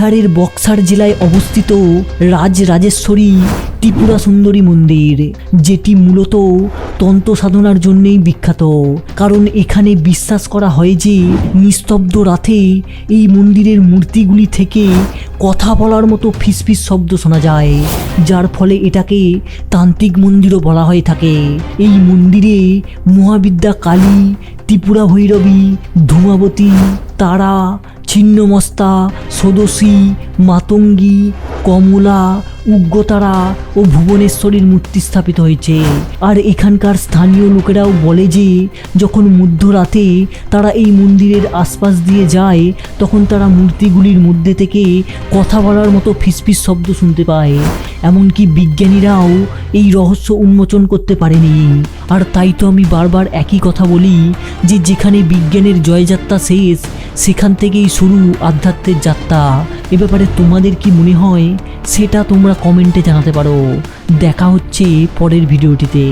বিহারের বক্সার জেলায় অবস্থিত রাজরাজেশ্বরী ত্রিপুরা সুন্দরী মন্দির, যেটি মূলত তন্ত্র সাধনার জন্যই বিখ্যাত। কারণ এখানে বিশ্বাস করা হয় যে নিস্তব্ধ রাতে এই মন্দিরের মূর্তিগুলি থেকে কথা বলার মতো ফিসফিস শব্দ শোনা যায়, যার ফলে এটাকে তান্ত্রিক মন্দিরও বলা হয়ে থাকে। এই মন্দিরে মহাবিদ্যা কালী, ত্রিপুরা ভৈরবী, ধূমাবতী, তারা, ছিন্নমস্তা, ষোদশী, মাতঙ্গী, কমলা, উগ্রতারা ও ভুবনেশ্বরীর মূর্তি স্থাপিত হয়েছে। আর এখানকার স্থানীয় লোকেরাও বলে যে যখন মধ্যরাতে তারা এই মন্দিরের আশপাশ দিয়ে যায়, তখন তারা মূর্তিগুলির মধ্যে থেকে কথা বলার মতো ফিসফিস শব্দ শুনতে পায়। এমনকি বিজ্ঞানীরাও এই রহস্য উন্মোচন করতে পারেনি। আর তাই তো আমি বারবার একই কথা বলি যে যেখানে বিজ্ঞানের জয়যাত্রা শেষ, সেখান থেকেই শুরু আধ্যাত্মের যাত্রা। এ ব্যাপারে তোমাদের কি মনে হয় সেটা তোমরা কমেন্টে জানাতে পারো। দেখা হচ্ছে পরের ভিডিওটিতে।